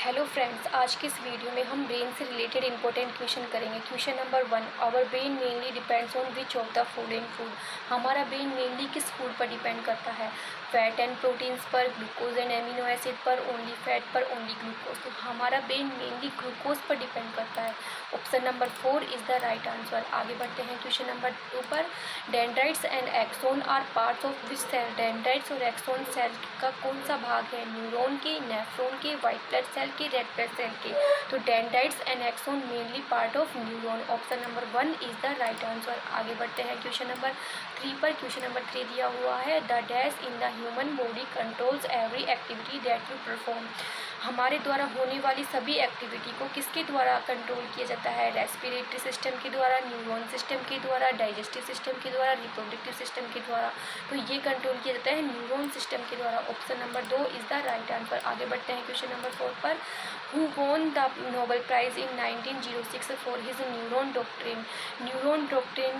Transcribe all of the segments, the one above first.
Hello friends, आज की इस वीडियो में हम ब्रेन से रिलेटेड इंपॉर्टेंट क्वेश्चन करेंगे। Question number 1, our brain mainly depends on which of the following food. हमारा ब्रेन मेनली किस फूड पर डिपेंड करता है? फैट एंड प्रोटीन्स पर, ग्लूकोज एंड एमिनो एसिड पर, ओनली फैट पर, ओनली ग्लूकोज। तो हमारा ब्रेन मेनली ग्लूकोज पर डिपेंड करता है। Option number 4 is the right answer. आगे बढ़ते हैं क्वेश्चन नंबर 2 पर। Dendrites and axon are parts of which cell. Dendrites और एक्सोन सेल का कौन सा भाग है? न्यूरॉन के, नेफ्रॉन के, व्हाइट ब्लड सेल के, रेड ब्लड सेल के। तो dendrites and axon mainly part of neuron. Option number 1 is the right answer. आगे बढ़ते हैं क्वेश्चन नंबर 3 पर। क्वेश्चन नंबर 3 दिया हुआ है, the dash in the human body controls every activity that you perform. हमारे द्वारा होने वाली सभी एक्टिविटी को किसके द्वारा कंट्रोल किया जाता है? रेस्पिरेटरी सिस्टम के द्वारा, न्यूरॉन सिस्टम के द्वारा, डाइजेस्टिव सिस्टम के द्वारा, रिप्रोडक्टिव सिस्टम के द्वारा। तो ये कंट्रोल किया जाता है न्यूरॉन सिस्टम के द्वारा। Option number 2 is the right answer. आगे बढ़ते हैं क्वेश्चन नंबर 4 पर। Who won the Nobel prize in 1906 for his neuron doctrine. Neuron doctrine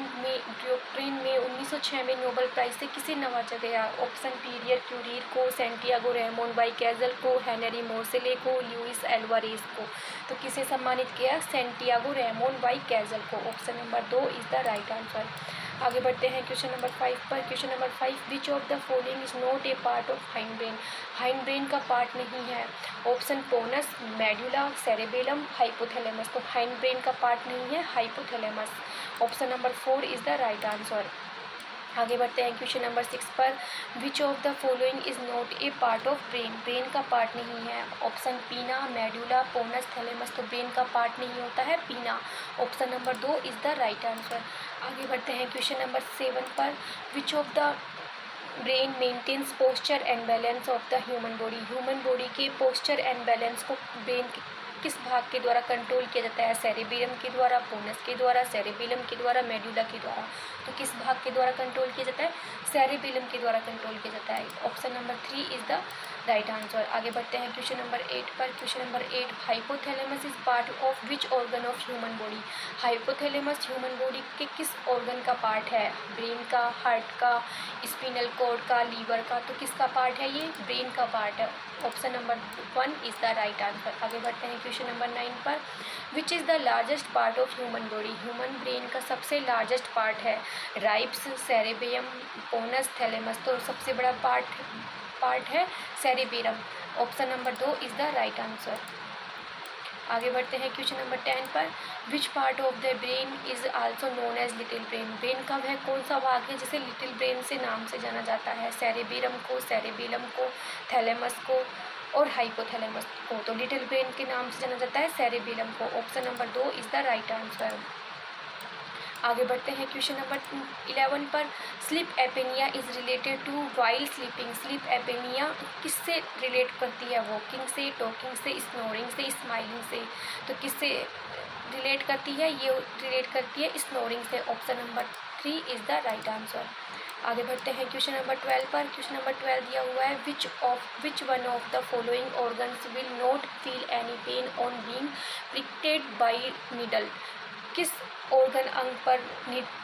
में 1906 में नोबेल प्राइज से किसे नवाजा गया? ऑप्शन पियरे क्यूरी को, सैंटियागो रेमोन बाई कैजल को, हेनरी मोर्सेले को, लुइस एल्वारेज को। तो किसे सम्मानित किया? सैंटियागो रेमोन बाई कैजल को। Option number 2 is the right answer. आगे बढ़ते हैं क्वेश्चन नंबर 5 पर। Question number 5, which of the following is not a part of hind brain. Hind brain का पार्ट नहीं है। Option pons, medulla, cerebellum, hypothalamus. तो hind brain का part नहीं है, hypothalamus. Option number 4 is the right answer. आगे बढ़ते हैं क्वेश्चन नंबर 6 पर। Which of the following is not a part of brain. Brain का पार्ट नहीं है। Option pineal, medulla, pons, thalamus. तो ब्रेन का पार्ट नहीं होता है pineal. Option number 2 is the right answer. आगे बढ़ते हैं क्वेश्चन नंबर 7 पर। Which of the brain maintains posture and balance of the human body. Human body के पोस्चर एंड बैलेंस को ब्रेन किस भाग के द्वारा कंट्रोल किया जाता है? सेरेबेलम के द्वारा, पोनस के द्वारा, सेरेबेलम के द्वारा, मेडुला के द्वारा। तो किस भाग के द्वारा कंट्रोल किया जाता है? सेरेबेलम के द्वारा कंट्रोल किया जाता है। Option number 3 is the right answer. आगे बढ़ते हैं क्वेश्चन नंबर 8 पर। Question number 8, hypothalamus is part of which organ of human body. Hypothalamus human body के किस ऑर्गन का पार्ट है? ब्रेन का, हार्ट का, स्पिनल कॉर्ड का, लीवर का। तो किसका पार्ट है? ये ब्रेन का पार्ट है। Option number 1 is the right answer. आगे बढ़ते हैं क्वेश्चन नंबर 9 पर। Which is the largest part of human body. Human brain का सबसे लार्जेस्ट पार्ट है राइब्स, सेरेबेलम, पोनस, थैलेमस। तो सबसे बड़ा पार्ट है cerebellum. Option number 2 is the right answer. आगे बढ़ते हैं क्वेश्चन नंबर 10 पर। Which part of the brain is also known as little brain. Brain का वह कौन सा भाग है जिसे लिटिल ब्रेन से नाम से जाना जाता है? सेरेबेलम को, सेरेबेलम को, थैलेमस को और हाइपोथैलेमस को। तो लिटिल ब्रेन के नाम से जाना जाता है सेरेबेलम को। Option number 2 is the right answer. आगे बढ़ते हैं क्वेश्चन नंबर 11 पर। Sleep apnoea is related to while sleeping. Sleep apnoea किससे रिलेट करती है? वॉकिंग से, टॉकिंग से, स्नोरिंग से, स्माइलिंग से। तो किससे रिलेट करती है? ये रिलेट करती है स्नोरिंग से। Option number 3 is the right answer. आगे बढ़ते हैं क्वेश्चन नंबर 12 पर। क्वेश्चन नंबर 12 दिया हुआ है, which one of the following organs will not feel any pain on being pricked by needle. किस ऑर्गन अंग पर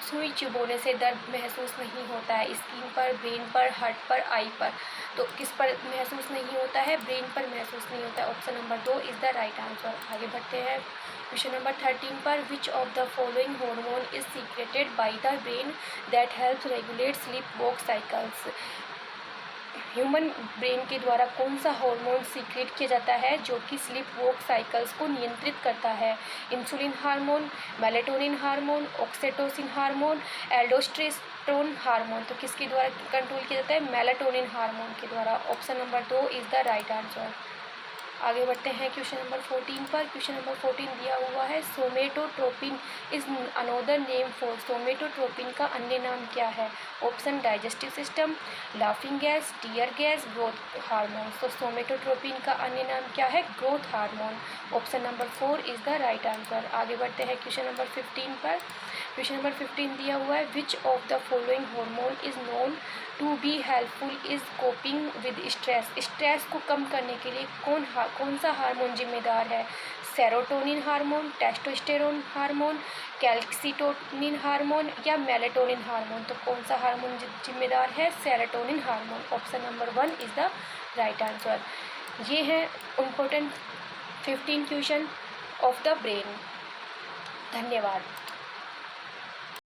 सुई चुभोने से दर्द महसूस नहीं होता है? स्किन पर, ब्रेन पर, हार्ट पर, आई पर। तो किस पर महसूस नहीं होता है? ब्रेन पर महसूस नहीं होता है। Option number 2 is the right answer. आगे बढ़ते हैं क्वेश्चन नंबर 13 पर। Which of the following hormone is secreted by the brain that helps regulate sleep walk cycles. Human brain के द्वारा कौन सा हार्मोन सीक्रेट किया जाता है जो कि स्लीप वॉक साइकिल्स को नियंत्रित करता है? Insulin hormone, melatonin hormone, oxytocin hormone, aldosterone hormone. तो किसके द्वारा कंट्रोल किया जाता है? मेलेटोनिन हार्मोन के द्वारा। Option number 2 is the right answer. आगे बढ़ते हैं क्वेश्चन नंबर 14 पर। क्वेश्चन नंबर 14 दिया हुआ है, somatotropin is another name for. Somatotropin का अन्य नाम क्या है? Option digestive system, laughing gas, tear gas, growth hormone. तो सोमेटोट्रोपिन का अन्य नाम क्या है? Growth hormone. Option number 4 is the right answer. आगे बढ़ते हैं क्वेश्चन नंबर 15 पर। क्वेश्चन नंबर 15 दिया हुआ है, which of the following hormone is known to be helpful is coping with stress. Stress को कम करने के लिए कौन सा हार्मोन जिम्मेदार है? Serotonin hormone, testosterone hormone, calcitonin hormone या मेलेटोनिन हार्मोन। तो कौन सा हार्मोन जिम्मेदार है? Serotonin hormone. Option number 1 is the right answer. ये है important 15 question of the brain. धन्यवाद।